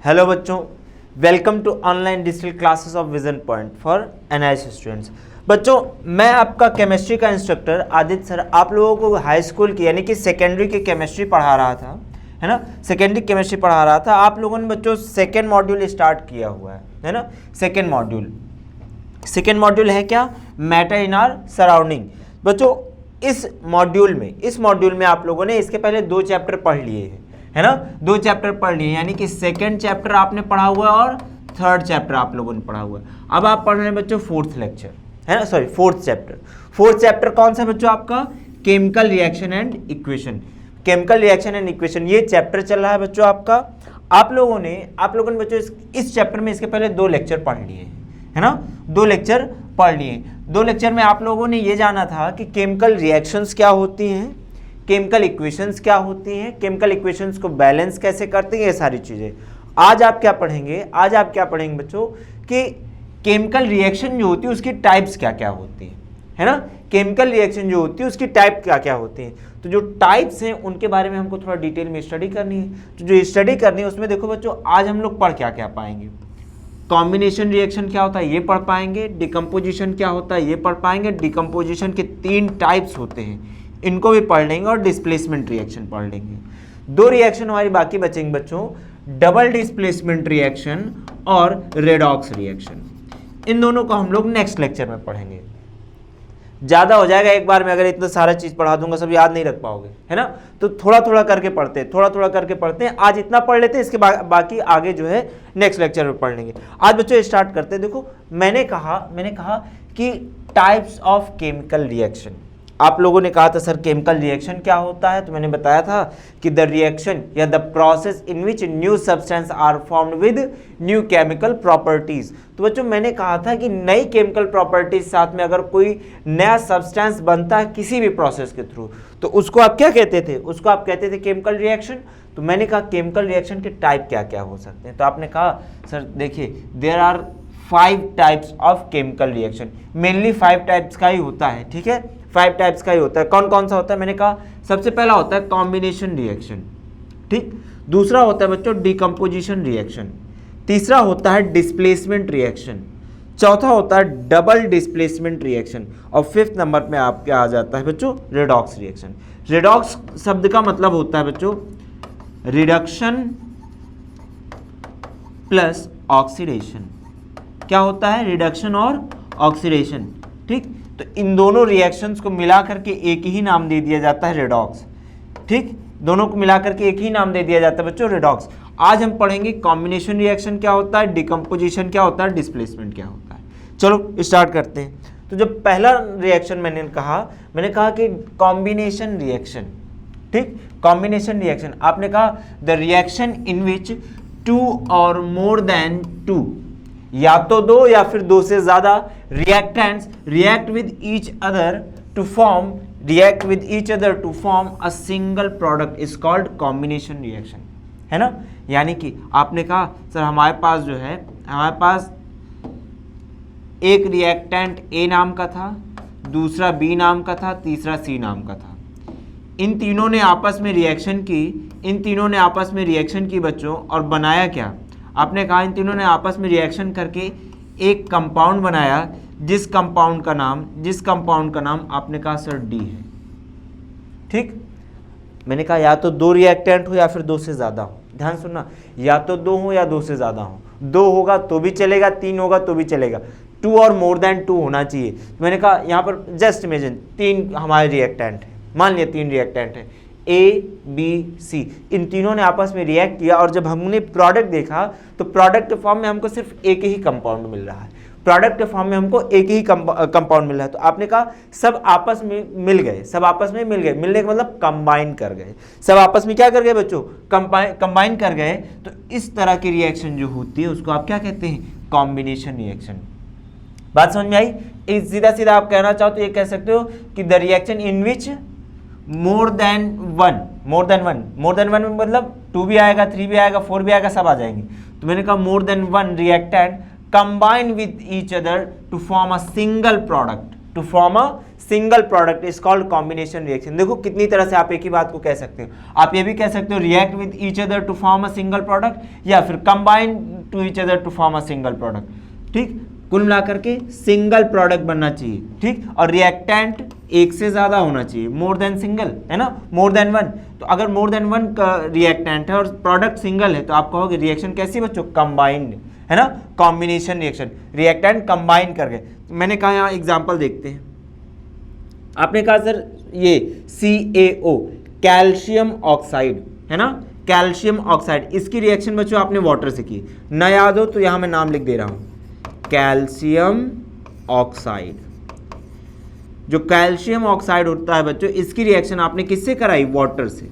Hello बच्चों, welcome to online digital classes of Vision Point for NIS students. बच्चों, मैं आपका केमिस्ट्री का इंस्ट्रक्टर आदित्य सर आप लोगों को हाई स्कूल की यानी कि सेकेंडरी की केमिस्ट्री पढ़ा रहा था, है ना। सेकेंडरी केमिस्ट्री पढ़ा रहा था। आप लोगों ने बच्चों सेकेंड मॉड्यूल स्टार्ट किया हुआ है ना। सेकेंड मॉड्यूल है क्या? Matter in our surrounding. बच्चों, इस मॉड्यूल में आप लोगों ने इसके पहले 2 चैप्टर पढ़ लिए हैं, है ना। 2 चैप्टर पढ़ लिए, यानी कि सेकंड चैप्टर आपने पढ़ा हुआ है और थर्ड चैप्टर आप लोगों ने पढ़ा हुआ है। अब आप पढ़ रहे हैं बच्चों फोर्थ लेक्चर, है ना, sorry fourth chapter. Fourth chapter कौन सा बच्चों? आपका chemical reaction and equation. Chemical reaction and equation ये चैप्टर चल रहा है बच्चों आपका। आप लोगों ने बच्चों इस चैप्टर में इसके पहले 2 लेक्चर पढ़ लिए हैं, है ना। 2 लेक्चर पढ़ लिए। 2 लेक्चर में आप लोगों ने ये जाना था कि केमिकल रिएक्शंस क्या होती हैं, केमिकल इक्वेशंस क्या होती हैं, केमिकल इक्वेशंस को बैलेंस कैसे करते हैं, ये सारी चीज़ें। आज आप क्या पढ़ेंगे बच्चों कि केमिकल रिएक्शन जो होती है उसकी टाइप्स क्या क्या होती हैं, है ना। केमिकल रिएक्शन जो होती है उसकी टाइप क्या क्या होती हैं। तो जो टाइप्स हैं उनके बारे में हमको थोड़ा डिटेल में स्टडी करनी है। तो जो स्टडी करनी है उसमें देखो बच्चों, आज हम लोग पढ़ क्या क्या पाएंगे। कॉम्बिनेशन रिएक्शन क्या होता है ये पढ़ पाएंगे, डिकम्पोजिशन क्या होता है ये पढ़ पाएंगे। डिकम्पोजिशन के 3 टाइप्स होते हैं, इनको भी पढ़ लेंगे, और डिस्प्लेसमेंट रिएक्शन पढ़ लेंगे। 2 रिएक्शन हमारी बाकी बचेंगे बच्चों, डबल डिस्प्लेसमेंट रिएक्शन और रेडॉक्स रिएक्शन। इन दोनों को हम लोग नेक्स्ट लेक्चर में पढ़ेंगे। ज़्यादा हो जाएगा एक बार में, अगर इतना सारा चीज़ पढ़ा दूंगा सब याद नहीं रख पाओगे, है ना। तो थोड़ा थोड़ा करके पढ़ते हैं। आज इतना पढ़ लेते हैं, इसके बाकी आगे जो है नेक्स्ट लेक्चर में पढ़ लेंगे। आज बच्चों स्टार्ट करते हैं। देखो, मैंने कहा कि टाइप्स ऑफ केमिकल रिएक्शन। आप लोगों ने कहा था सर केमिकल रिएक्शन क्या होता है, तो मैंने बताया था कि द रिएक्शन या the process in which new substance are formed with new chemical properties. तो बच्चों मैंने कहा था कि नई केमिकल प्रॉपर्टीज साथ में अगर कोई नया सब्सटेंस बनता है किसी भी प्रोसेस के थ्रू, तो उसको आप क्या कहते थे? उसको आप कहते थे केमिकल रिएक्शन। तो मैंने कहा केमिकल रिएक्शन के टाइप क्या क्या हो सकते हैं। तो आपने कहा सर देखिए there are 5 types of chemical reaction. Mainly 5 types का ही होता है, ठीक है, 5 टाइप्स का ही होता है। कौन कौन सा होता है? मैंने कहा सबसे पहला होता है कॉम्बिनेशन रिएक्शन, ठीक। दूसरा होता है बच्चों डिकम्पोजिशन रिएक्शन। तीसरा होता है डिस्प्लेसमेंट रिएक्शन। चौथा होता है डबल डिस्प्लेसमेंट रिएक्शन। और 5th नंबर पे आपके आ जाता है बच्चों रेडॉक्स रिएक्शन। रेडॉक्स शब्द का मतलब होता है बच्चों रिडक्शन प्लस ऑक्सीडेशन। क्या होता है? रिडक्शन और ऑक्सीडेशन, ठीक। तो इन दोनों रिएक्शंस को मिला करके एक ही नाम दे दिया जाता है रेडॉक्स, ठीक। दोनों को मिला करके एक ही नाम दे दिया जाता है बच्चों रेडॉक्स। आज हम पढ़ेंगे कॉम्बिनेशन रिएक्शन क्या होता है, डिकम्पोजिशन क्या होता है, डिस्प्लेसमेंट क्या होता है। चलो स्टार्ट करते हैं। तो जो पहला रिएक्शन मैंने कहा कि कॉम्बिनेशन रिएक्शन, ठीक। कॉम्बिनेशन रिएक्शन आपने कहा द रिएक्शन इन विच 2 और मोर देन 2, या तो 2 या फिर 2 से ज्यादा reactants react with each other to form a single product is called combination reaction, है ना। यानी कि आपने कहा सर हमारे पास एक रिएक्टेंट ए नाम का था, दूसरा बी नाम का था, तीसरा सी नाम का था। इन तीनों ने आपस में रिएक्शन की बच्चों, और बनाया क्या? आपने कहा इन तीनों ने आपस में रिएक्शन करके एक कंपाउंड बनाया जिस कंपाउंड का नाम आपने कहा सर डी है, ठीक। मैंने कहा या तो 2 रिएक्टेंट हो या फिर 2 से ज़्यादा हो। ध्यान सुनना, या तो 2 हो या 2 से ज़्यादा हो। 2 होगा तो भी चलेगा, 3 होगा तो भी चलेगा, 2 और मोर देन 2 होना चाहिए। तो मैंने कहा यहाँ पर जस्ट इमेजिन 3 हमारे रिएक्टेंट हैं, मान लिया 3 रिएक्टेंट हैं ए बी सी। इन तीनों ने आपस में रिएक्ट किया, और जब हमने प्रोडक्ट देखा तो प्रोडक्ट के फॉर्म में हमको सिर्फ एक ही कंपाउंड मिल रहा है। तो आपने कहा सब आपस में मिल गए, मिलने का मतलब कंबाइन कर गए। सब आपस में क्या कर गए बच्चों? कंबाइन कर गए। तो इस तरह की रिएक्शन जो होती है उसको आप क्या कहते हैं? Combination reaction. बात समझ में आई? सीधा सीधा आप कहना चाहो तो ये कह सकते हो कि the reaction in which more than one में मतलब 2 भी आएगा, 3 भी आएगा, 4 भी आएगा, सब आ जाएंगे। तो मैंने कहा more than 1 reactant combine with each other to form a single single product is called combination reaction. देखो कितनी तरह से आप एक ही बात को कह सकते हो। आप ये भी कह सकते हो react with each other to form a single product, या फिर combine to each other to form a single product. ठीक, कुल मिलाकर के सिंगल प्रोडक्ट बनना चाहिए। ठीक, और रिएक्टेंट एक से ज्यादा होना चाहिए, मोर देन सिंगल, है ना, मोर देन वन। तो अगर मोर देन वन का रिएक्टेंट है और प्रोडक्ट सिंगल है तो आप कहोगे रिएक्शन कैसी बच्चों, कंबाइंड, है ना, कॉम्बिनेशन रिएक्शन, रिएक्टेंट कंबाइन करके। तो मैंने कहा यहाँ एग्जांपल देखते हैं। आपने कहा सर ये CaO कैल्शियम ऑक्साइड, है ना, कैल्शियम ऑक्साइड, इसकी रिएक्शन बच्चों आपने वाटर से की, न याद हो तो यहां मैं नाम लिख दे रहा हूं, कैल्शियम ऑक्साइड। जो कैल्शियम ऑक्साइड होता है बच्चों, इसकी रिएक्शन आपने किससे कराई, वाटर से।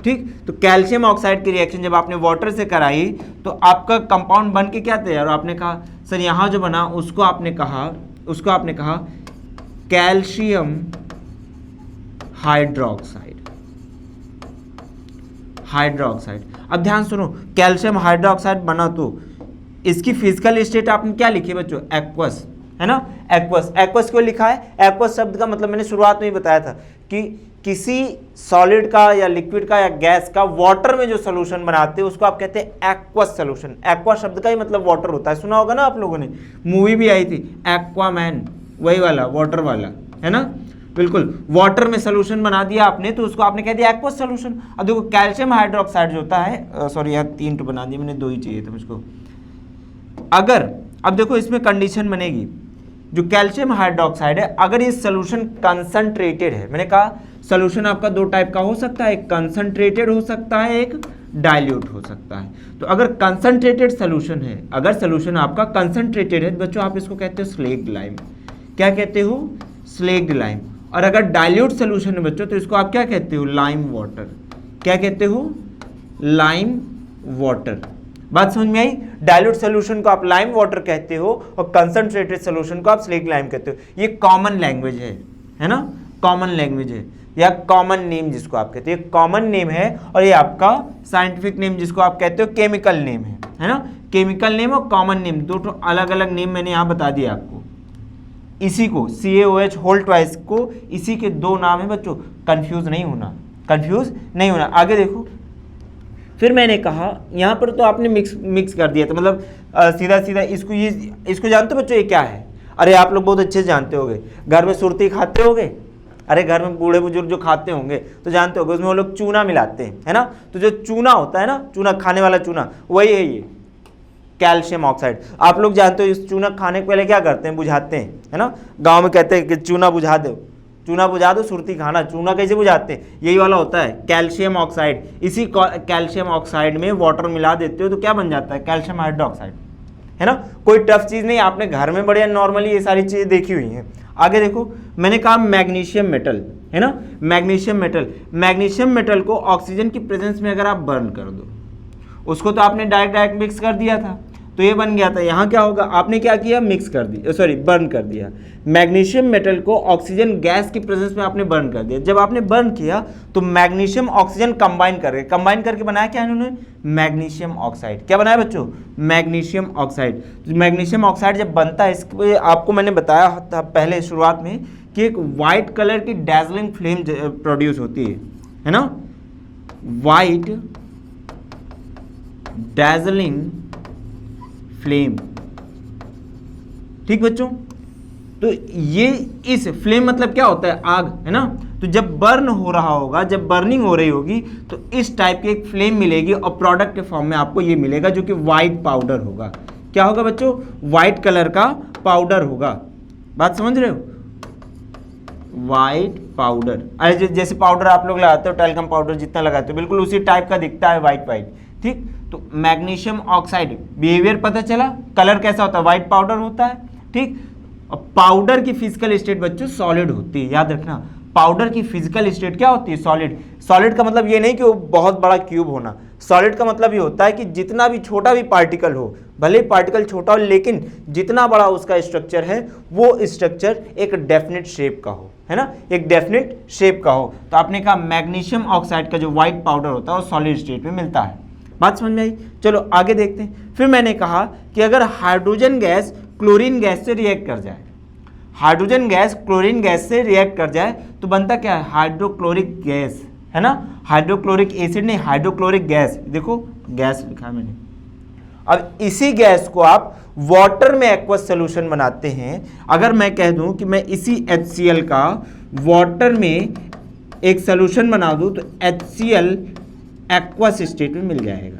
ठीक, तो कैल्शियम ऑक्साइड की रिएक्शन जब आपने वाटर से कराई तो आपका कंपाउंड बन के क्या तैयार, आपने कहा सर यहां जो बना उसको आपने कहा कैल्शियम हाइड्रोक्साइड। अब ध्यान सुनो, कैल्शियम हाइड्रोक्साइड बना तो इसकी फिजिकल स्टेट आपने क्या लिखी है बच्चों, एक्वस, है ना, एक्वस। एक्वस क्यों लिखा है, एक्वस शब्द का मतलब मैंने शुरुआत में ही बताया था कि किसी सॉलिड का या लिक्विड का या गैस का वाटर में जो सोल्यूशन बनाते हैं उसको आप कहते हैं एक्वस सोल्यूशन। एक्वा शब्द का ही मतलब वाटर होता है, सुना होगा ना आप लोगों ने, मूवी भी आई थी एक्वामैन, वही वाला वाटर वाला, है ना, बिल्कुल। वाटर में सोल्यूशन बना दिया आपने तो उसको आपने कह दिया एक्वस सोल्यूशन। अब देखो कैल्शियम हाइड्रोक्साइड जो होता है, सॉरी यहाँ 3 बना दिया मैंने, 2 ही चाहिए था मुझको। अगर अब देखो इसमें कंडीशन बनेगी, जो कैल्शियम हाइड्रोक्साइड है अगर ये सोल्यूशन कंसंट्रेटेड है, मैंने कहा सोल्यूशन आपका 2 टाइप का हो सकता है, एक कंसंट्रेटेड हो सकता है, एक डाइल्यूट हो सकता है। तो अगर कंसंट्रेटेड सोल्यूशन है, अगर सोल्यूशन आपका कंसंट्रेटेड है बच्चों आप इसको कहते हो स्लेक्ड लाइम। क्या कहते हो, स्लेक्ड लाइम। और अगर डाइल्यूट सोल्यूशन है बच्चों तो इसको आप क्या कहते हो, लाइम वाटर। क्या कहते हो, लाइम वाटर। बात समझ में आई, डाइल्यूट सोल्यूशन को आप लाइम वाटर कहते हो और कंसंट्रेटेड सोल्यूशन को आप स्लेक्ड लाइम कहते हो। ये कॉमन लैंग्वेज है ना, कॉमन लैंग्वेज है या कॉमन नेम जिसको आप कहते हो, कॉमन नेम है। और ये आपका साइंटिफिक नेम जिसको आप कहते हो केमिकल नेम है ना, केमिकल नेम और कॉमन नेम, 2 अलग अलग नेम मैंने यहाँ बता दिया आपको। इसी को CaOH होल ट्वाइस को, इसी के 2 नाम है बच्चों, कंफ्यूज नहीं होना, आगे देखो। फिर मैंने कहा यहाँ पर तो आपने मिक्स कर दिया था, मतलब सीधा इसको जानते हो बच्चों ये क्या है, अरे आप लोग बहुत अच्छे से जानते होंगे, घर में सुरती खाते होंगे, अरे घर में बूढ़े बुजुर्ग जो खाते होंगे तो जानते होंगे, उसमें वो लोग चूना मिलाते हैं, है ना। तो जो चूना होता है ना, चूना खाने वाला चूना, वही है ये कैल्शियम ऑक्साइड। आप लोग जानते हो इस चूना खाने के पहले क्या करते हैं, बुझाते हैं, है ना। गांव में कहते हैं कि चूना बुझा दो सुरती खाना। चूना कैसे बुझाते हैं, यही वाला होता है कैल्शियम ऑक्साइड। इसी कैल्शियम ऑक्साइड में वाटर मिला देते हो तो क्या बन जाता है, कैल्शियम हाइड्रोक्साइड, है ना। कोई टफ चीज़ नहीं, आपने घर में बढ़िया नॉर्मली ये सारी चीज़ें देखी हुई हैं। आगे देखो, मैंने कहा मैग्नीशियम मेटल, है ना, मैग्नीशियम मेटल को ऑक्सीजन की प्रेजेंस में अगर आप बर्न कर दो, उसको तो आपने डायरेक्ट मिक्स कर दिया था तो ये बन गया था। यहाँ क्या होगा, आपने क्या किया, बर्न कर दिया। मैग्नीशियम मेटल को ऑक्सीजन गैस की प्रेजेंस में आपने बर्न कर दिया। जब आपने बर्न किया तो मैग्नीशियम ऑक्सीजन कंबाइन करके बनाया क्या इन्होंने, मैग्नीशियम ऑक्साइड। क्या बनाया बच्चों, मैग्नीशियम ऑक्साइड। मैग्नीशियम ऑक्साइड जब बनता है, इसके आपको मैंने बताया था पहले शुरुआत में कि एक वाइट कलर की डैजलिंग फ्लेम प्रोड्यूस होती है ना, वाइट डैजलिंग फ्लेम। ठीक बच्चों, तो ये इस फ्लेम मतलब क्या होता है, आग, है ना। तो जब बर्न हो रहा होगा, जब बर्निंग हो रही होगी तो इस टाइप की एक फ्लेम मिलेगी और प्रोडक्ट के फॉर्म में आपको ये मिलेगा जो कि वाइट पाउडर होगा। क्या होगा बच्चों, वाइट कलर का पाउडर होगा। बात समझ रहे हो, वाइट पाउडर, अरे जैसे पाउडर आप लोग लगाते हो, टैल्कम पाउडर जितना लगाते हो, बिल्कुल उसी टाइप का दिखता है, वाइट। ठीक, तो मैग्नीशियम ऑक्साइड बिहेवियर पता चला, कलर कैसा होता है, वाइट पाउडर होता है। ठीक, और पाउडर की फिजिकल स्टेट बच्चों सॉलिड होती है, याद रखना, पाउडर की फिजिकल स्टेट क्या होती है, सॉलिड का मतलब ये नहीं कि वो बहुत बड़ा क्यूब होना, सॉलिड का मतलब ये होता है कि जितना भी छोटा भी पार्टिकल हो, भले ही पार्टिकल छोटा हो लेकिन जितना बड़ा उसका स्ट्रक्चर है वो स्ट्रक्चर एक डेफिनेट शेप का हो, है ना, एक डेफिनेट शेप का हो। तो आपने कहा मैग्नीशियम ऑक्साइड का जो व्हाइट पाउडर होता है वो सॉलिड स्टेट में मिलता है। बात समझ में आई, चलो आगे देखते हैं। फिर मैंने कहा कि अगर हाइड्रोजन गैस क्लोरीन गैस से रिएक्ट कर जाए, हाइड्रोजन गैस क्लोरीन गैस से रिएक्ट कर जाए तो बनता क्या है, हाइड्रोक्लोरिक गैस, है ना, हाइड्रोक्लोरिक एसिड नहीं, हाइड्रोक्लोरिक गैस, देखो गैस लिखा है मैंने। अब इसी गैस को आप वाटर में एक्वस सोल्यूशन बनाते हैं। अगर मैं कह दूं कि मैं इसी HCl का वाटर में एक सोल्यूशन बना दूं तो HCl एक्वस स्टेट में मिल जाएगा,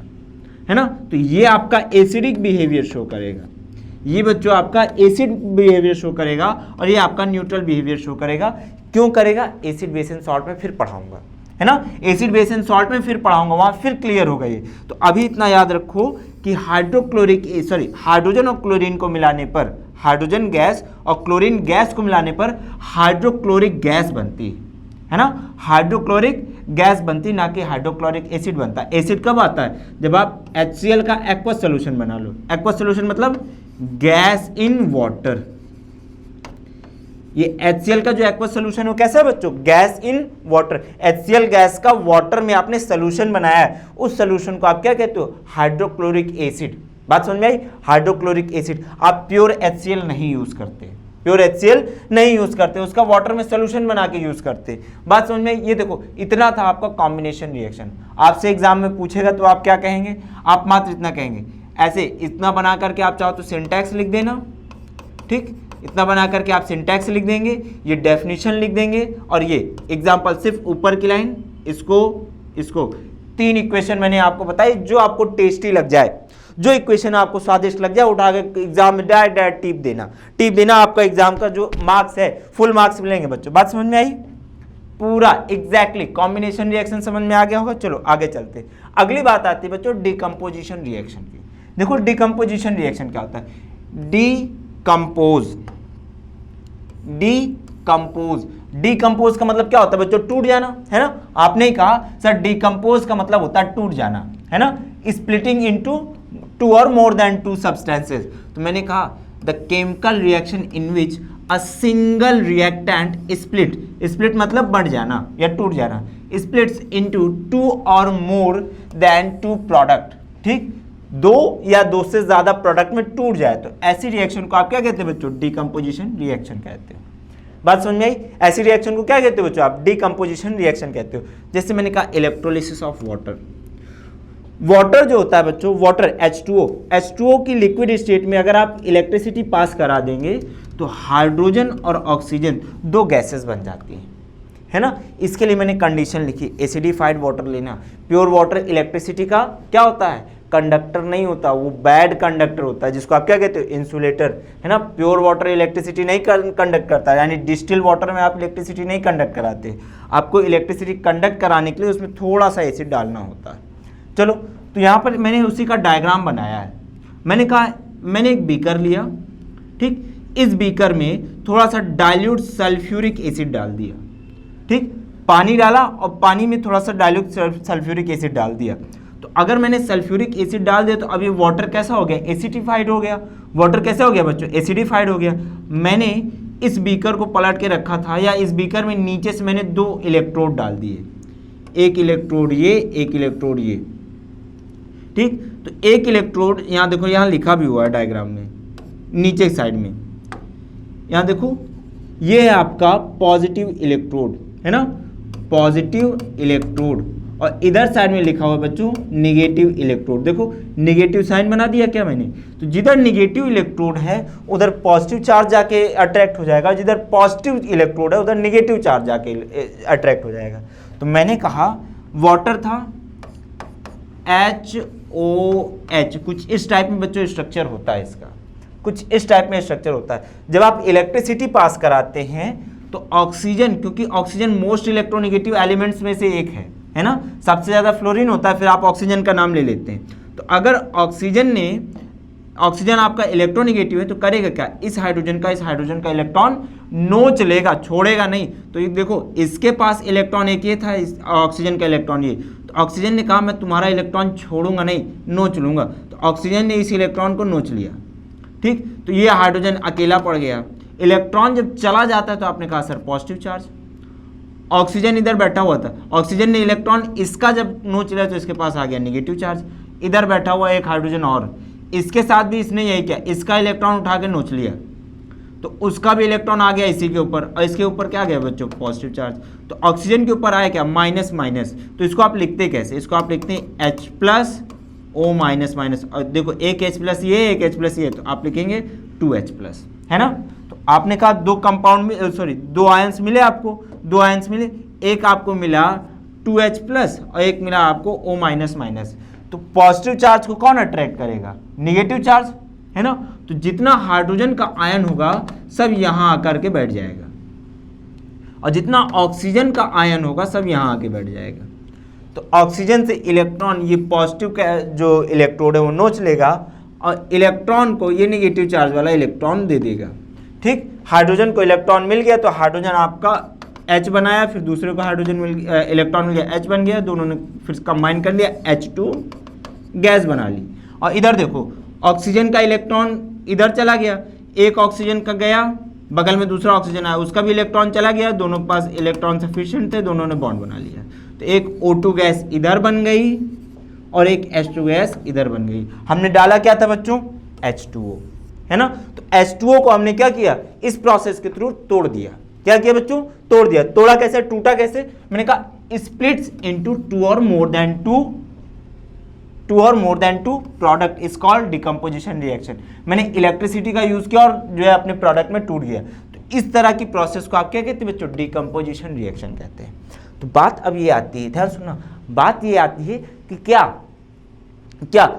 है ना। तो ये आपका एसिडिक बिहेवियर शो करेगा, ये बच्चों आपका एसिड बिहेवियर शो करेगा और ये आपका न्यूट्रल बिहेवियर शो करेगा। क्यों करेगा, एसिड बेस एंड सॉल्ट में फिर पढ़ाऊंगा, है ना, एसिड बेस एंड सॉल्ट में फिर पढ़ाऊंगा, वहां फिर क्लियर होगा ये। तो अभी इतना याद रखो कि हाइड्रोजन और क्लोरीन को मिलाने पर, हाइड्रोजन गैस और क्लोरीन गैस को मिलाने पर हाइड्रोक्लोरिक गैस बनती है ना, हाइड्रोक्लोरिक गैस बनती, ना कि हाइड्रोक्लोरिक एसिड बनता है। एसिड कब आता है, जब आप HCl का एक्वस सोल्यूशन बना लो। एक्वस सोल्यूशन मतलब गैस इन वाटर। ये HCl का जो एक्वस सोल्यूशन है वो कैसा है बच्चों, gas in water. HCl gas का वाटर में आपने सोल्यूशन बनाया है, उस सोल्यूशन को आप क्या कहते हो, हाइड्रोक्लोरिक एसिड। बात समझ में आई, हाइड्रोक्लोरिक एसिड। आप प्योर HCl नहीं यूज करते, प्योर HCl नहीं यूज करते, उसका वाटर में सोल्यूशन बना के यूज करते। बात समझ में आई। ये देखो इतना था आपका कॉम्बिनेशन रिएक्शन। आपसे एग्जाम में पूछेगा तो आप क्या कहेंगे, आप मात्र इतना कहेंगे, ऐसे इतना बना करके आप चाहो तो सिंटैक्स लिख देना, ठीक, इतना बना करके आप सिंटैक्स लिख देंगे, ये डेफिनेशन लिख देंगे और ये एग्जांपल, सिर्फ ऊपर की लाइन, इसको 3 इक्वेशन मैंने आपको बताई जो आपको टेस्टी लग जाए, जो इक्वेशन आपको स्वादिष्ट लग जाए उठा के एग्जाम में डायरेक्ट टिप देना। आपका एग्जाम का जो मार्क्स है फुल मार्क्स मिलेंगे बच्चों। बात समझ में आई, पूरा एग्जैक्टली कॉम्बिनेशन रिएक्शन समझ में आ गया होगा। चलो आगे चलते, अगली बात आती है बच्चों डिकम्पोजिशन रिएक्शन की। देखो डिकम्पोजिशन रिएक्शन क्या होता है, डिकम्पोज का मतलब क्या होता है बच्चों, टूट जाना, है ना। आपने ही कहा सर डिकम्पोज का मतलब होता है टूट जाना, है ना, स्प्लिटिंग इनटू 2 और मोर देन 2 सब्सटेंसेस। तो मैंने कहा the chemical reaction in which a single reactant split मतलब बढ़ जाना या टूट जाना, स्प्लिट्स इनटू 2 और मोर देन 2 प्रोडक्ट, ठीक, 2 या 2 से ज्यादा प्रोडक्ट में टूट जाए तो ऐसी रिएक्शन को आप क्या कहते हैं बच्चों, डिकम्पोजिशन रिएक्शन कहते हो। बात समझ में आई, ऐसी रिएक्शन को क्या कहते हो बच्चों, आप डिकम्पोजिशन रिएक्शन कहते हो। जैसे मैंने कहा इलेक्ट्रोलिसिस ऑफ वाटर जो होता है बच्चों, वाटर H2O की लिक्विड स्टेट में अगर आप इलेक्ट्रिसिटी पास करा देंगे तो हाइड्रोजन और ऑक्सीजन 2 गैसेस बन जाती हैं, है ना। इसके लिए मैंने कंडीशन लिखी, एसिडिफाइड वाटर लेना। प्योर वाटर इलेक्ट्रिसिटी का क्या होता है, कंडक्टर नहीं होता, वो बैड कंडक्टर होता है, जिसको आप क्या कहते हो, इंसुलेटर, है ना। प्योर वाटर इलेक्ट्रिसिटी नहीं कंडक्ट करता, यानी डिस्टिल वाटर में आप इलेक्ट्रिसिटी नहीं कंडक्ट कराते। आपको इलेक्ट्रिसिटी कंडक्ट कराने के लिए उसमें थोड़ा सा एसिड डालना होता है। चलो तो यहाँ पर मैंने उसी का डायग्राम बनाया है। मैंने कहा मैंने एक बीकर लिया, ठीक, इस बीकर में थोड़ा सा डाइल्यूट सल्फ्यूरिक एसिड डाल दिया, ठीक, पानी डाला और पानी में थोड़ा सा डाइल्यूट सल्फ्यूरिक एसिड डाल दिया। तो अगर मैंने सल्फ्यूरिक एसिड डाल दिया तो अब ये वाटर कैसा हो गया, एसिडिफाइड हो गया। वाटर कैसा हो गया बच्चों, एसिडिफाइड हो गया। मैंने इस बीकर को पलट के रखा था, या इस बीकर में नीचे से मैंने 2 इलेक्ट्रोड डाल दिए, एक इलेक्ट्रोड ये, एक इलेक्ट्रोड ये, ठीक। तो एक इलेक्ट्रोड यहाँ देखो, यहाँ लिखा भी हुआ है डायग्राम में नीचे साइड में, यहाँ देखो ये है आपका पॉजिटिव इलेक्ट्रोड, है ना, पॉजिटिव इलेक्ट्रोड, और इधर साइड में लिखा हुआ बच्चों नेगेटिव इलेक्ट्रोड। देखो नेगेटिव साइन बना दिया क्या मैंने, तो जिधर नेगेटिव इलेक्ट्रोड है उधर पॉजिटिव चार्ज जाके अट्रैक्ट हो जाएगा, जिधर पॉजिटिव इलेक्ट्रोड है उधर नेगेटिव चार्ज जाके अट्रैक्ट हो जाएगा। तो मैंने कहा वाटर था HOH, कुछ इस टाइप में बच्चों स्ट्रक्चर होता है इसका, कुछ इस टाइप में स्ट्रक्चर होता है। जब आप इलेक्ट्रिसिटी पास कराते हैं तो ऑक्सीजन, क्योंकि ऑक्सीजन मोस्ट इलेक्ट्रोनेगेटिव एलिमेंट्स में से एक है ना, सबसे ज़्यादा फ्लोरीन होता है, फिर आप ऑक्सीजन का नाम ले लेते हैं। तो अगर ऑक्सीजन आपका इलेक्ट्रोनेगेटिव है तो करेगा क्या, इस हाइड्रोजन का इलेक्ट्रॉन नोच लेगा, छोड़ेगा नहीं। तो ये देखो इसके पास इलेक्ट्रॉन एक ये था, इस ऑक्सीजन का इलेक्ट्रॉन ये, तो ऑक्सीजन ने कहा मैं तुम्हारा इलेक्ट्रॉन छोड़ूंगा नहीं, नोच लूंगा। तो ऑक्सीजन ने इस इलेक्ट्रॉन को नोच लिया, ठीक। तो ये हाइड्रोजन अकेला पड़ गया। इलेक्ट्रॉन जब चला जाता है तो आपने कहा सर पॉजिटिव चार्ज, ऑक्सीजन इधर बैठा हुआ था, ऑक्सीजन ने इलेक्ट्रॉन इसका जब नोच लिया तो इसके पास आ गया नेगेटिव चार्ज। इधर बैठा हुआ एक हाइड्रोजन और, इसके साथ भी इसने यही किया, इसका इलेक्ट्रॉन उठा के नोच लिया, तो उसका भी इलेक्ट्रॉन आ गया इसी के ऊपर, और इसके ऊपर क्या गया बच्चों, पॉजिटिव चार्ज। तो ऑक्सीजन के ऊपर आया क्या, माइनस माइनस, तो इसको आप लिखते कैसे, इसको आप लिखते हैं H plus O minus minus, और देखो एक H प्लस ये, एक H प्लस ये, तो आप लिखेंगे 2H प्लस, है ना। तो आपने कहा दो कंपाउंड में, सॉरी दो आयंस मिले आपको, दो आयंस मिले, एक आपको मिला 2H प्लस और एक मिला आपको O माइनस माइनस। तो पॉजिटिव चार्ज को कौन अट्रैक्ट करेगा, निगेटिव चार्ज, है ना। तो जितना हाइड्रोजन का आयन होगा सब यहां आकर के बैठ जाएगा, और जितना ऑक्सीजन का आयन होगा सब यहां आके बैठ जाएगा। तो ऑक्सीजन से इलेक्ट्रॉन ये पॉजिटिव का जो इलेक्ट्रोड है वो नोच लेगा, और इलेक्ट्रॉन को ये निगेटिव चार्ज वाला इलेक्ट्रॉन दे देगा। ठीक, हाइड्रोजन को इलेक्ट्रॉन मिल गया तो हाइड्रोजन आपका H बनाया, फिर दूसरे को हाइड्रोजन इलेक्ट्रॉन मिल गया, H बन गया, दोनों ने फिर कंबाइन कर लिया, H2 गैस बना ली। और इधर देखो ऑक्सीजन का इलेक्ट्रॉन इधर चला गया, एक ऑक्सीजन का गया, बगल में दूसरा ऑक्सीजन आया, उसका भी इलेक्ट्रॉन चला गया, दोनों के पास इलेक्ट्रॉन सफिशिएंट थे, दोनों ने बॉन्ड बना लिया। तो एक O2 गैस इधर बन गई और एक H2 गैस इधर बन गई। हमने डाला क्या था बच्चों, H2O, है ना। तो H2O को हमने क्या किया, इस प्रोसेस के थ्रू तोड़ दिया। क्या किया बच्चों, तोड़ दिया। तोड़ा कैसे, टूटा कैसे, मैंने कहा स्प्लिट्स इनटू टू और more than two product is called decomposition reaction. मैंने इलेक्ट्रिसिटी का यूज किया और जो है अपने प्रोडक्ट में टूट गया। तो इस तरह की प्रोसेस को आप क्या कहते हैं बच्चों, डिकम्पोजिशन रिएक्शन कहते हैं। तो बात अब ये आती है, ध्यान सुनना, बात ये आती है कि क्या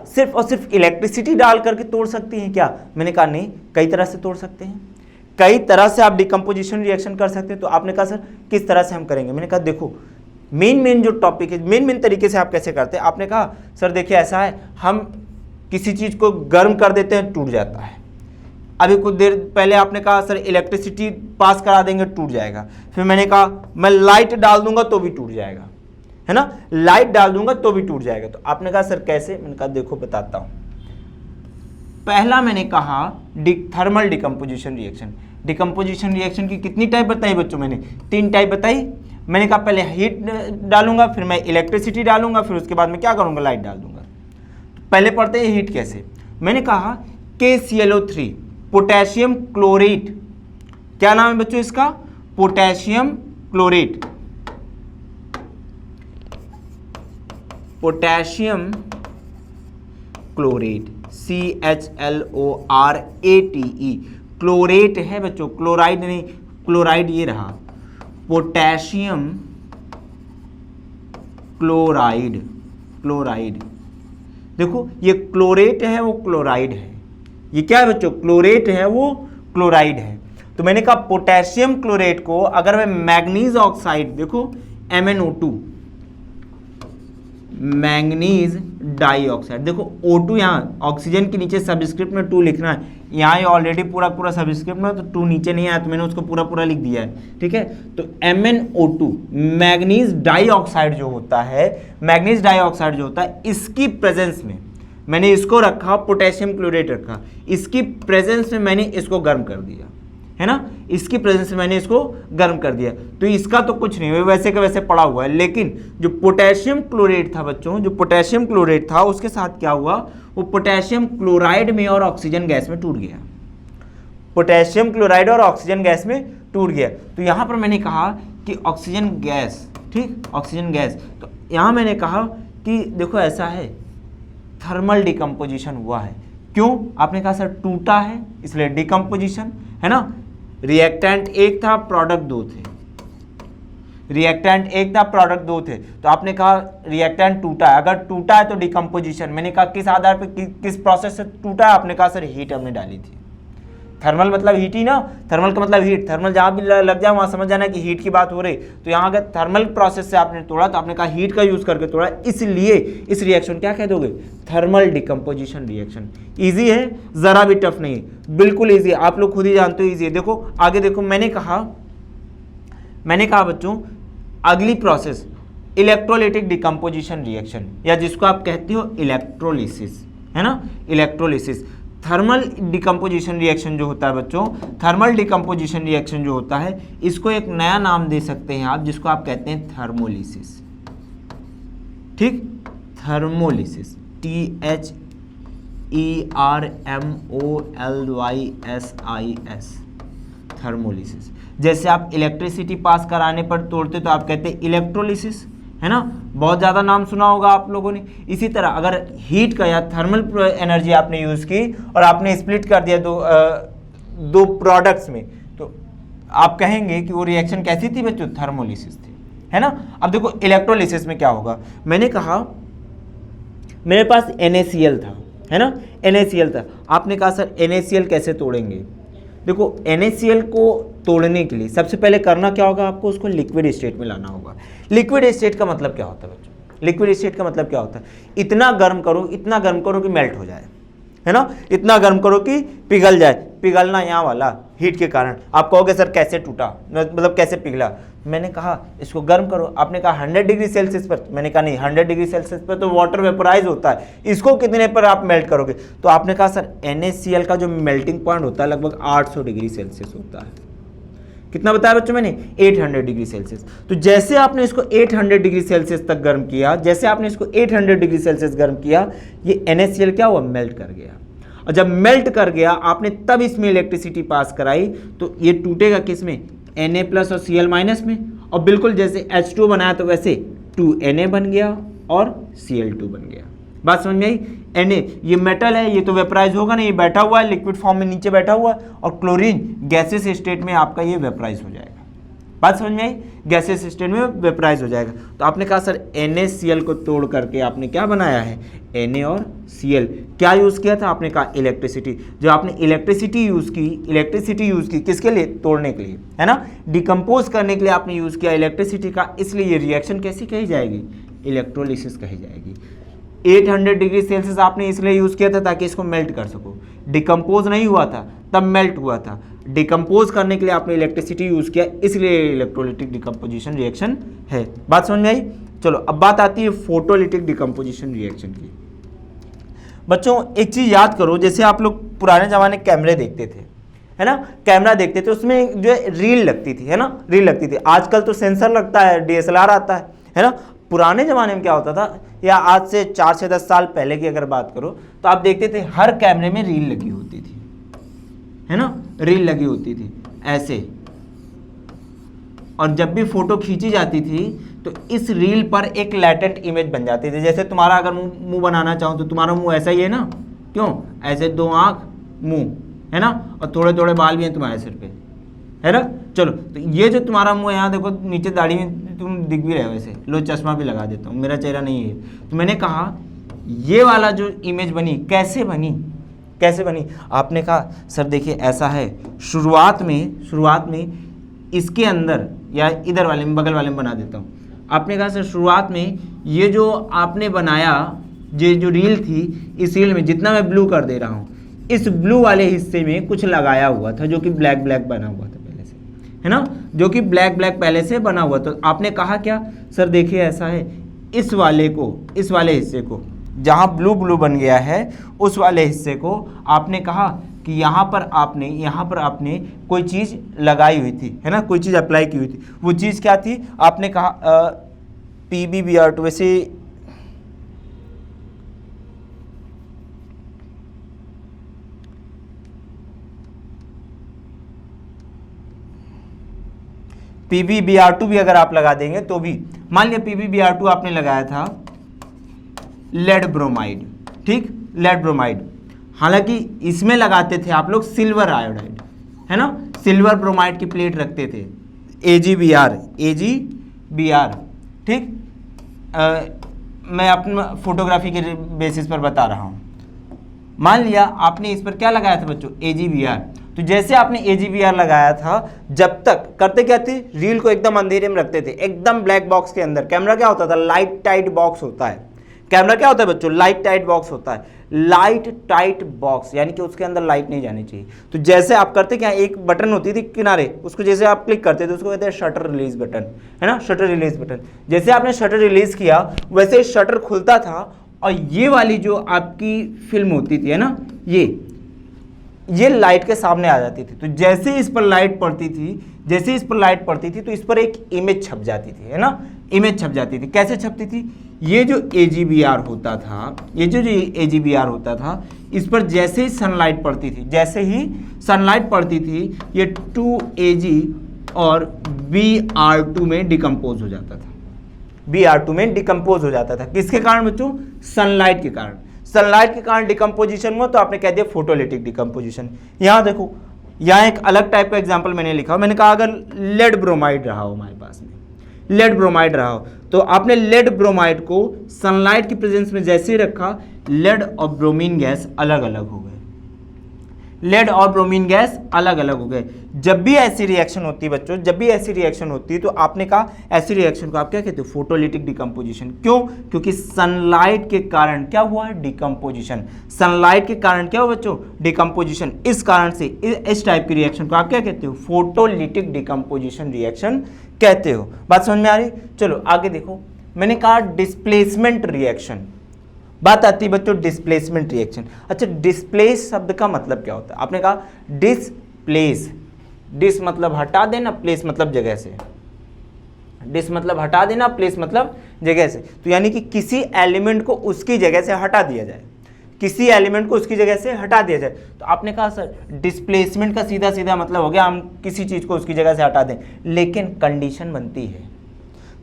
सिर्फ और सिर्फ इलेक्ट्रिसिटी डाल करके तोड़ सकती हैं क्या। मैंने कहा नहीं, कई तरह से तोड़ सकते हैं, कई तरह से आप डिकम्पोजिशन रिएक्शन कर सकते हैं। तो आपने कहा सर किस तरह से हम करेंगे, मैंने कहा देखो मेन जो टॉपिक है, मेन तरीके से आप कैसे करते हैं। आपने कहा सर देखिए ऐसा है, हम किसी चीज़ को गर्म कर देते हैं टूट जाता है। अभी कुछ देर पहले आपने कहा सर इलेक्ट्रिसिटी पास करा देंगे टूट जाएगा। फिर मैंने कहा मैं लाइट डाल दूंगा तो भी टूट जाएगा, है ना, लाइट डाल दूंगा तो भी टूट जाएगा। तो आपने कहा सर कैसे, मैंने कहा देखो बताता हूं। पहला मैंने कहा thermal decomposition reaction. Decomposition reaction की कितनी टाइप बताई बच्चों, मैंने 3 टाइप बताई। मैंने कहा पहले हीट डालूंगा, फिर मैं इलेक्ट्रिसिटी डालूंगा, फिर उसके बाद मैं क्या करूंगा, लाइट डाल दूंगा। पहले पढ़ते हैं हीट कैसे। मैंने कहा KClO3 पोटेशियम क्लोरेट, क्या नाम है बच्चों इसका, potassium chlorate, potassium chlorate CHLORATE, chlorate है बच्चों, क्लोराइड नहीं, क्लोराइड ये रहा, पोटेशियम क्लोराइड, क्लोराइड देखो ये क्लोरेट है वो क्लोराइड है, ये क्या है बच्चों, क्लोरेट है वो क्लोराइड है। तो मैंने कहा पोटेशियम क्लोरेट को अगर मैं मैग्नीज ऑक्साइड, देखो MnO2, मैग्नीज डाइऑक्साइड, देखो O2 यहाँ ऑक्सीजन के नीचे सबस्क्रिप्ट में 2 लिखना है, यहाँ ऑलरेडी पूरा सबस्क्रिप्ट में, तो 2 नीचे नहीं आया तो मैंने उसको पूरा लिख दिया है, ठीक है। तो MnO2 मैग्नीज डाइऑक्साइड जो होता है, मैग्नीज डाइऑक्साइड जो होता है, इसकी प्रेजेंस में मैंने इसको रखा, पोटेशियम क्लोरेट रखा, इसकी प्रेजेंस में मैंने इसको गर्म कर दिया, है ना, इसकी प्रेजेंस में मैंने इसको गर्म कर दिया। तो इसका तो कुछ नहीं, वैसे का वैसे पड़ा हुआ है। लेकिन जो पोटेशियम क्लोरेट था बच्चों, जो पोटेशियम क्लोरेट था उसके साथ क्या हुआ, वो पोटेशियम क्लोराइड में और ऑक्सीजन गैस में टूट गया, पोटेशियम क्लोराइड और ऑक्सीजन गैस में टूट गया। तो यहाँ पर मैंने कहा कि ऑक्सीजन गैस, ठीक, ऑक्सीजन गैस, तो यहाँ मैंने कहा कि देखो ऐसा है, थर्मल डिकम्पोजिशन हुआ है। क्यों, आपने कहा सर टूटा है इसलिए डिकम्पोजिशन, है ना। रिएक्टेंट एक था, प्रोडक्ट 2 थे, रिएक्टेंट एक था, प्रोडक्ट 2 थे। तो आपने कहा रिएक्टेंट टूटा है, अगर टूटा है तो डिकम्पोजिशन। मैंने कहा किस आधार पे, किस प्रोसेस से टूटा है, आपने कहा सर हीट हमने डाली थी। थर्मल मतलब हीट ही ना, थर्मल का मतलब हीट, थर्मल जहाँ भी लग जाए वहाँ समझ जाना कि हीट की बात हो रही। तो यहाँ अगर थर्मल प्रोसेस से आपने तोड़ा तो आपने कहा हीट का यूज करके तोड़ा, इसलिए इस रिएक्शन क्या कह दोगे, थर्मल डिकम्पोजिशन रिएक्शन। ईजी है, जरा भी टफ नहीं है, बिल्कुल ईजी है, आप लोग खुद ही जानते हो ईजी है। देखो आगे देखो, मैंने कहा बच्चों अगली प्रोसेस इलेक्ट्रोलाइटिक डिकम्पोजिशन रिएक्शन, या जिसको आप कहते हो इलेक्ट्रोलिसिस, है ना, इलेक्ट्रोलिसिस। थर्मल डिकम्पोजिशन रिएक्शन जो होता है बच्चों, थर्मल डिकम्पोजिशन रिएक्शन जो होता है, इसको एक नया नाम दे सकते हैं आप, जिसको आप कहते हैं थर्मोलिसिस, ठीक, थर्मोलिसिस, THERMOLYSIS, थर्मोलिसिस। जैसे आप इलेक्ट्रिसिटी पास कराने पर तोड़ते तो आप कहते हैं इलेक्ट्रोलिसिस, है ना, बहुत ज़्यादा नाम सुना होगा आप लोगों ने। इसी तरह अगर हीट का या थर्मल एनर्जी आपने यूज़ की और आपने स्प्लिट कर दिया दो प्रोडक्ट्स में, तो आप कहेंगे कि वो रिएक्शन कैसी थी बच्चों, थर्मोलिसिस थी, है ना। अब देखो इलेक्ट्रोलिसिस में क्या होगा, मैंने कहा मेरे पास NaCl था, है ना, NaCl था। आपने कहा सर NaCl कैसे तोड़ेंगे। देखो NaCl को तोड़ने के लिए सबसे पहले करना क्या होगा, आपको उसको लिक्विड स्टेट में लाना होगा। लिक्विड स्टेट का मतलब क्या होता है बच्चों, लिक्विड स्टेट का मतलब क्या होता है, इतना गर्म करो कि मेल्ट हो जाए, है ना, इतना गर्म करो कि पिघल जाए। पिघलना यहाँ वाला हीट के कारण। आप कहोगे सर कैसे टूटा, मतलब कैसे पिघला। मैंने कहा इसको गर्म करो, आपने कहा 100 डिग्री सेल्सियस पर। मैंने कहा नहीं, 100 डिग्री सेल्सियस पर तो वाटर वेपोराइज होता है, इसको कितने पर आप मेल्ट करोगे। तो आपने कहा सर NaCl का जो मेल्टिंग पॉइंट होता है लगभग 800 डिग्री सेल्सियस होता है। कितना बताया बच्चों मैंने, 800 डिग्री सेल्सियस। तो जैसे आपने इसको 800 डिग्री सेल्सियस तक गर्म किया, जैसे आपने इसको 800 डिग्री सेल्सियस गर्म किया, ये NaCl क्या हुआ, मेल्ट कर गया। और जब मेल्ट कर गया आपने तब इसमें इलेक्ट्रिसिटी पास कराई, तो ये टूटेगा किस में, Na प्लस और Cl माइनस में। और बिल्कुल जैसे H2 बनाया तो वैसे 2Na बन गया और Cl2 बन गया। बात समझ में आई। Na ये मेटल है, ये तो वेपराइज होगा ना, ये बैठा हुआ है लिक्विड फॉर्म में नीचे बैठा हुआ है, और क्लोरीन गैसेस स्टेट में आपका ये वेपराइज हो जाएगा। बात समझ में आई, गैसेस स्टेट में वेपराइज हो जाएगा। तो आपने कहा सर NaCl को तोड़ करके आपने क्या बनाया है, Na और Cl। क्या यूज़ किया था, आपने कहा इलेक्ट्रिसिटी। जो आपने इलेक्ट्रिसिटी यूज़ की किसके लिए, तोड़ने के लिए, है ना, डिकम्पोज करने के लिए आपने यूज़ किया इलेक्ट्रिसिटी का, इसलिए ये रिएक्शन कैसी कही जाएगी, इलेक्ट्रोलिसिस कही जाएगी। 800 डिग्री सेल्सियस आपने इसलिए यूज़ किया था ताकि इसको मेल्ट कर सको, डिकम्पोज नहीं हुआ था तब मेल्ट हुआ था। डिकम्पोज करने के लिए आपने इलेक्ट्रिसिटी यूज़ किया, इसलिए इलेक्ट्रोलिटिक डिकम्पोजिशन रिएक्शन है। बात समझ में आई। चलो अब बात आती है फोटोलिटिक डिकम्पोजिशन रिएक्शन की। बच्चों एक चीज़ याद करो, जैसे आप लोग पुराने ज़माने कैमरे देखते थे, है ना, कैमरा देखते थे, उसमें जो है रील लगती थी, है ना, रील लगती थी। आजकल तो सेंसर लगता है, DSLR आता है ना। पुराने ज़माने में क्या होता था, या आज से 4 से 10 साल पहले की अगर बात करो, तो आप देखते थे हर कैमरे में रील लगी होती थी, है ना, रील लगी होती थी ऐसे। और जब भी फोटो खींची जाती थी तो इस रील पर एक लैटेंट इमेज बन जाती थी। जैसे तुम्हारा अगर मुंह बनाना चाहो तो तुम्हारा मुंह ऐसा ही है ना, क्यों, ऐसे 2 आँख मुंह, है ना, और थोड़े थोड़े बाल भी हैं तुम्हारे सिर पे, है ना। चलो तो ये जो तुम्हारा मुंह है, यहाँ देखो नीचे दाढ़ी में तुम दिख भी रहे हो वैसे, लो चश्मा भी लगा देता हूँ, मेरा चेहरा नहीं है। तो मैंने कहा ये वाला जो इमेज बनी कैसे बनी, आपने कहा सर देखिए ऐसा है, शुरुआत में इसके अंदर, या इधर वाले में, बगल वाले में बना देता हूँ। आपने कहा सर शुरुआत में ये जो आपने बनाया, ये जो रील थी, इस रील में जितना मैं ब्लू कर दे रहा हूँ, इस ब्लू वाले हिस्से में कुछ लगाया हुआ था जो कि ब्लैक बना हुआ था पहले से, है ना, जो कि ब्लैक पहले से बना हुआ। तो आपने कहा क्या सर देखिए ऐसा है, इस वाले हिस्से को जहाँ ब्लू बन गया है, उस वाले हिस्से को आपने कहा कि यहाँ पर आपने कोई चीज़ लगाई हुई थी, है ना, कोई चीज़ अप्लाई की हुई थी। वो चीज़ क्या थी, आपने कहा PbBr2। वैसे PbBr2 भी अगर आप लगा देंगे तो भी, मान लिया PbBr2 आपने लगाया था लेड ब्रोमाइड, ठीक, लेड ब्रोमाइड। हालांकि इसमें लगाते थे आप लोग सिल्वर आयोडाइड, है ना, सिल्वर ब्रोमाइड की प्लेट रखते थे, AgBr, ठीक। मैं अपना फोटोग्राफी के बेसिस पर बता रहा हूँ। मान लिया आपने इस पर क्या लगाया था बच्चों, AgBr। तो जैसे आपने AgBr लगाया था, जब तक करते क्या थे, रील को एकदम अंधेरे में रखते थे, एकदम ब्लैक बॉक्स के अंदर। कैमरा क्या होता था, लाइट टाइट बॉक्स होता है। कैमरा क्या होता है बच्चों, लाइट टाइट बॉक्स होता है। लाइट टाइट बॉक्स यानी कि उसके अंदर लाइट नहीं जानी चाहिए। तो जैसे आप करते क्या, एक बटन होती थी किनारे, उसको जैसे आप क्लिक करते थे उसको कहते हैं शटर रिलीज बटन, है ना, शटर रिलीज बटन। जैसे आपने शटर रिलीज किया वैसे शटर खुलता था, और ये वाली जो आपकी फिल्म होती थी, है ना, ये लाइट के सामने आ जाती थी। तो जैसे इस पर लाइट पड़ती थी तो इस पर एक इमेज छप जाती थी, है ना, इमेज छप जाती थी। कैसे छपती थी, ये जो AgBr होता था, ये जो AgBr होता था, इस पर जैसे ही सनलाइट पड़ती थी, जैसे ही सनलाइट पड़ती थी, ये 2Ag और Br2 में डिकम्पोज हो जाता था, Br2 में डिकम्पोज हो जाता था। किसके कारण बच्चों? सनलाइट के कारण। सनलाइट के कारण डिकम्पोजिशन हुआ तो आपने कह दिया फोटोलिटिक डिकम्पोजिशन। यहाँ देखो, यहाँ एक अलग टाइप का एग्जाम्पल मैंने लिखा, मैंने कहा अगर लेड ब्रोमाइड रहा हो हमारे पास में, लेड ब्रोमाइड रहा हो, तो आपने लेड ब्रोमाइड को सनलाइट की प्रेजेंस में जैसे ही रखा, लेड और ब्रोमीन गैस अलग अलग हो गए, लेड और ब्रोमीन गैस अलग अलग हो गए। जब भी ऐसी रिएक्शन होती है बच्चों, जब भी ऐसी रिएक्शन होती है तो आपने कहा ऐसी रिएक्शन को आप क्या कहते हो? Photolytic decomposition. क्यों? क्योंकि सनलाइट के कारण क्या हुआ है? डिकम्पोजिशन। सनलाइट के कारण क्या हुआ बच्चों? डिकम्पोजिशन। इस कारण से इस टाइप की रिएक्शन को आप क्या कहते हो? फोटोलिटिक डिकम्पोजिशन रिएक्शन कहते हो। बात समझ में आ रही? चलो आगे देखो, मैंने कहा डिस्प्लेसमेंट रिएक्शन। बात आती है बच्चों डिस्प्लेसमेंट रिएक्शन। अच्छा, डिस्प्लेस शब्द का मतलब क्या होता है? आपने कहा डिस्प्लेस, डिस मतलब हटा देना, प्लेस मतलब जगह से, डिस मतलब हटा देना, प्लेस मतलब जगह से। तो यानी कि किसी एलिमेंट को उसकी जगह से हटा दिया जाए, किसी एलिमेंट को उसकी जगह से हटा दिया जाए। तो आपने कहा सर डिस्प्लेसमेंट का सीधा सीधा मतलब हो गया हम किसी चीज को उसकी जगह से हटा दें, लेकिन कंडीशन बनती है।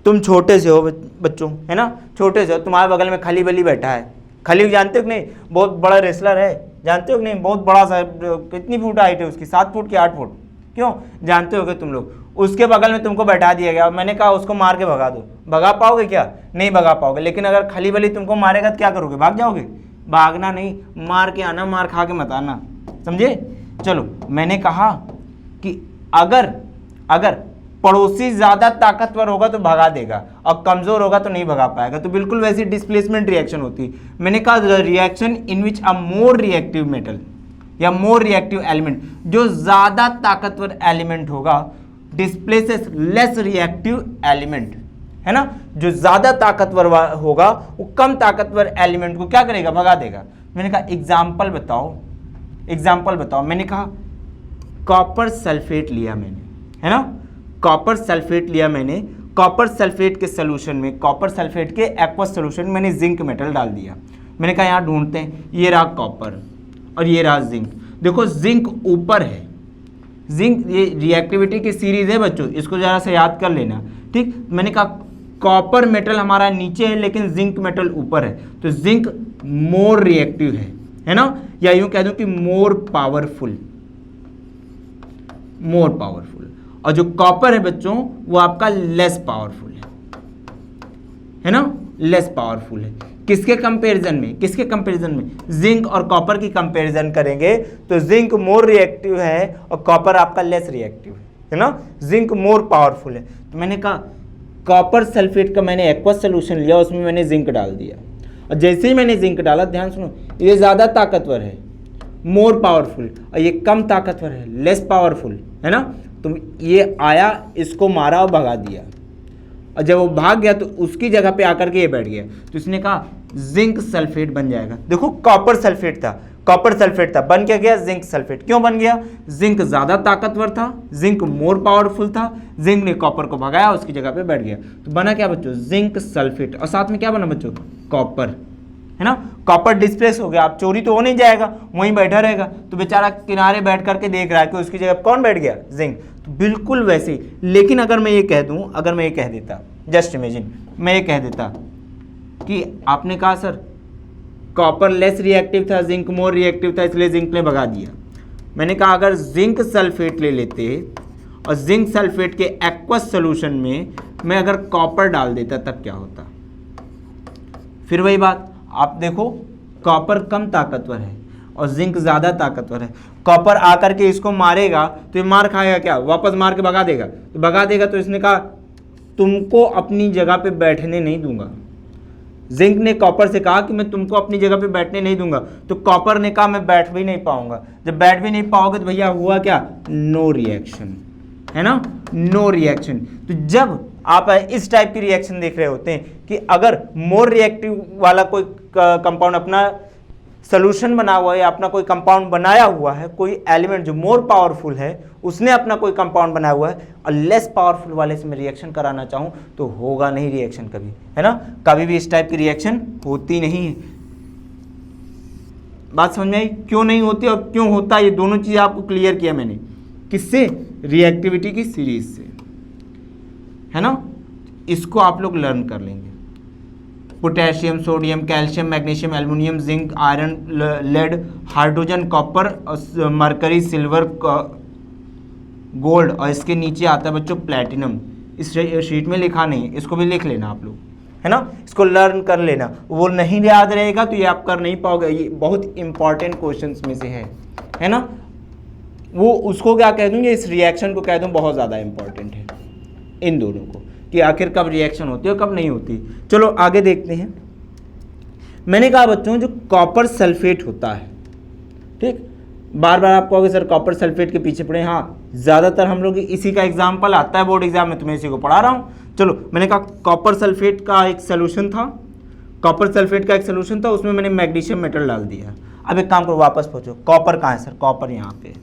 तुम छोटे से हो बच्चों, है ना, छोटे से हो, तुम्हारे बगल में खली बली बैठा है। खली जानते हो कि नहीं? बहुत बड़ा रेसलर है, जानते हो कि नहीं? बहुत बड़ा सा, कितनी फुट हाइट है उसकी? 7 फुट की 8 फुट? क्यों? जानते हो कि तुम लोग, उसके बगल में तुमको बैठा दिया गया, मैंने कहा उसको मार के भगा दो, भगा पाओगे क्या? नहीं भगा पाओगे। लेकिन अगर खली बली तुमको मारेगा तो क्या करोगे? भाग जाओगे? भागना नहीं, मार के आना, मार खा के मत आना, समझे? चलो, मैंने कहा कि अगर पड़ोसी ज्यादा ताकतवर होगा तो भगा देगा और कमजोर होगा तो नहीं भगा पाएगा। तो बिल्कुल वैसी डिस्प्लेसमेंट रिएक्शन होती है। मैंने कहा reaction in which a more reactive metal या मोर रिएक्टिव एलिमेंट, जो ज्यादा ताकतवर एलिमेंट होगा, डिस्प्लेसेस लेस रिएक्टिव एलिमेंट, है ना, जो ज्यादा ताकतवर होगा वो कम ताकतवर एलिमेंट को क्या करेगा? भगा देगा। मैंने कहा एग्जाम्पल बताओ, एग्जाम्पल बताओ। मैंने कहा कॉपर सल्फेट लिया मैंने, है ना, कॉपर सल्फेट लिया मैंने, कॉपर सल्फेट के सोल्यूशन में, कॉपर सल्फेट के एक्वस सोल्यूशन में मैंने जिंक मेटल डाल दिया। मैंने कहा यहाँ ढूंढते हैं, ये रहा कॉपर और ये रहा जिंक। देखो जिंक ऊपर है, जिंक ये रिएक्टिविटी की सीरीज है बच्चों, इसको जरा से याद कर लेना, ठीक। मैंने कहा कॉपर मेटल हमारा नीचे है लेकिन जिंक मेटल ऊपर है, तो जिंक मोर रिएक्टिव है ना, या यूं कह दूं कि मोर पावरफुल, मोर पावरफुल। और जो कॉपर है बच्चों वो आपका लेस पावरफुल है ना, लेस पावरफुल है। किसके कंपैरिजन में? किसके कंपैरिजन में? जिंक और कॉपर की कंपैरिजन करेंगे तो जिंक मोर रिएक्टिव है और कॉपर आपका लेस रिएक्टिव है ना, जिंक मोर पावरफुल है। तो मैंने कहा कॉपर सल्फेट का मैंने एक्वस सोल्यूशन लिया, उसमें मैंने जिंक डाल दिया, और जैसे ही मैंने जिंक डाला, ध्यान सुनो, ये ज़्यादा ताकतवर है, मोर पावरफुल, और ये कम ताकतवर है, लेस पावरफुल, है ना। तो ये आया, इसको मारा और भगा दिया, और जब वो भाग गया तो उसकी जगह पे आकर के ये बैठ गया, तो इसने कहा जिंक सल्फेट बन जाएगा। देखो कॉपर सल्फेट था, कॉपर सल्फेट था, बन क्या गया? Zinc sulphate. क्यों बन गया? जिंक ज्यादा ताकतवर था, जिंक मोर पावरफुल था, जिंक ने कॉपर को भगाया, उसकी जगह पे बैठ गया, तो बना क्या बच्चों? Zinc sulphate. और साथ में क्या बना बच्चों? कॉपर, है ना। कॉपर डिस्प्लेस हो गया, अब चोरी तो हो नहीं जाएगा, वहीं बैठा रहेगा, तो बेचारा किनारे बैठ करके देख रहा है कि उसकी जगह कौन बैठ गया? जिंक। तो बिल्कुल वैसे ही। लेकिन अगर मैं ये कह दूं, अगर मैं ये कह देता, जस्ट इमेजिन, मैं ये कह देता कि आपने कहा सर कॉपर लेस रिएक्टिव था, जिंक मोर रिएक्टिव था, इसलिए जिंक ने भगा दिया। मैंने कहा अगर जिंक सल्फेट ले लेते और जिंक सल्फेट के एक्वस सॉल्यूशन में मैं अगर कॉपर डाल देता, तब क्या होता? फिर वही बात, आप देखो कॉपर कम ताकतवर है और जिंक ज़्यादा ताकतवर है। कॉपर आकर के इसको मारेगा तो ये मार खाएगा क्या? वापस मार के भगा देगा, तो भगा देगा, तो इसने कहा तुमको अपनी जगह पे बैठने नहीं दूंगा। जिंक ने कॉपर से कहा कि मैं तुमको अपनी जगह पे बैठने नहीं दूंगा, तो कॉपर ने कहा मैं बैठ भी नहीं पाऊंगा। जब बैठ भी नहीं पाओगे तो भैया हुआ क्या? नो रिएक्शन, है ना, नो रिएक्शन। तो जब आप इस टाइप की रिएक्शन देख रहे होते हैं कि अगर मोर रिएक्टिव वाला कोई कंपाउंड अपना सोल्यूशन बना हुआ है या अपना कोई कंपाउंड बनाया हुआ है, कोई एलिमेंट जो मोर पावरफुल है उसने अपना कोई कंपाउंड बनाया हुआ है और लेस पावरफुल वाले से मैं रिएक्शन कराना चाहूँ तो होगा नहीं रिएक्शन कभी, है ना, कभी भी इस टाइप की रिएक्शन होती नहीं है। बात समझ में आई क्यों नहीं होती और क्यों होता है, ये दोनों चीज़ें आपको क्लियर किया मैंने, किससे, रिएक्टिविटी की सीरीज से, है ना। इसको आप लोग लर्न कर लेंगे। Potassium, sodium, calcium, magnesium, aluminium, zinc, iron, lead, hydrogen, copper, mercury, silver, gold और इसके नीचे आता है बच्चों प्लैटिनम। इस शीट में लिखा नहीं है, इसको भी लिख लेना आप लोग, है ना, इसको लर्न कर लेना। वो नहीं याद रहेगा तो ये आप कर नहीं पाओगे, ये बहुत इंपॉर्टेंट क्वेश्चंस में से है ना। वो उसको क्या कह दूँ, इस रिएक्शन को कह दूँ बहुत ज़्यादा इंपॉर्टेंट है इन दोनों को, कि आखिर कब रिएक्शन होती है और कब नहीं होती। चलो आगे देखते हैं। मैंने कहा बच्चों जो कॉपर सल्फेट होता है, ठीक, बार बार आप कहोगे सर कॉपर सल्फेट के पीछे पड़े, हाँ ज़्यादातर हम लोग इसी का एग्जाम्पल आता है बोर्ड एग्जाम में, तो मैं इसी को पढ़ा रहा हूँ। चलो मैंने कहा कॉपर सल्फेट का एक सोल्यूशन था, कॉपर सल्फेट का एक सोल्यूशन था, उसमें मैंने मैग्नीशियम मेटल डाल दिया। अब एक काम करो वापस पहुँचो, कॉपर कहाँ है सर, कॉपर यहाँ पे,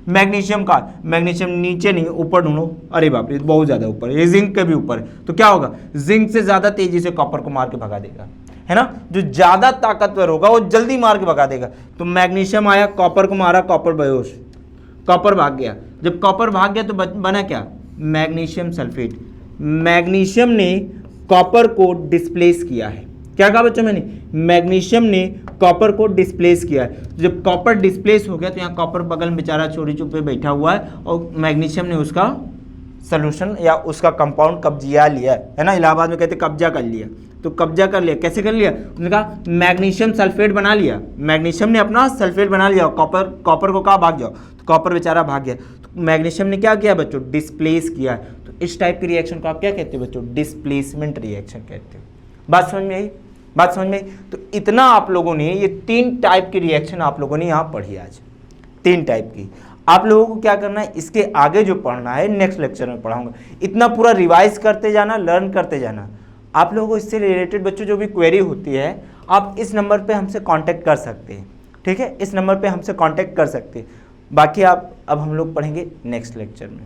मैग्नीशियम का, मैग्नीशियम नीचे नहीं ऊपर ढूंढो, अरे बाप रे बहुत ज़्यादा ऊपर, ये जिंक के भी ऊपर है, तो क्या होगा, जिंक से ज़्यादा तेजी से कॉपर को मार के भगा देगा, है ना, जो ज़्यादा ताकतवर होगा वो जल्दी मार के भगा देगा। तो मैग्नीशियम आया, कॉपर को मारा, कॉपर बेहोश, कॉपर भाग गया। जब कॉपर भाग गया तो बना क्या, मैग्नीशियम सल्फेट। मैग्नीशियम ने कॉपर को डिस्प्लेस किया है, क्या कहा बच्चों मैंने, मैग्नीशियम ने कॉपर को डिस्प्लेस किया है। जब कॉपर डिस्प्लेस हो गया तो यहाँ कॉपर बगल में बेचारा चोरी चुप पे बैठा हुआ है और मैग्नीशियम ने उसका सोल्यूशन या उसका कंपाउंड कब्जा लिया है ना, इलाहाबाद में कहते कब्जा कर लिया। तो कब्जा कर लिया, कैसे कर लिया, उसने कहा मैग्नीशियम सल्फेट बना लिया, मैग्नीशियम ने अपना सल्फेट बना लिया, कॉपर को कहा भाग जाओ, तो कॉपर बेचारा भाग गया। तो मैग्नीशियम ने क्या किया बच्चों, डिस्प्लेस किया। तो इस टाइप की रिएक्शन को आप क्या कहते हो बच्चों, डिस्प्लेसमेंट रिएक्शन कहते हो। बात समझ में आई, बात समझ में आई। तो इतना आप लोगों ने ये 3 टाइप की रिएक्शन आप लोगों ने यहाँ पढ़ी आज, 3 टाइप की। आप लोगों को क्या करना है, इसके आगे जो पढ़ना है नेक्स्ट लेक्चर में पढ़ाऊंगा, इतना पूरा रिवाइज करते जाना, लर्न करते जाना। आप लोगों को इससे रिलेटेड बच्चों जो भी क्वेरी होती है आप इस नंबर पे हमसे कांटेक्ट कर सकते हैं, ठीक है, इस नंबर पे हमसे कांटेक्ट कर सकते हैं। बाकी आप अब हम लोग पढ़ेंगे नेक्स्ट लेक्चर में।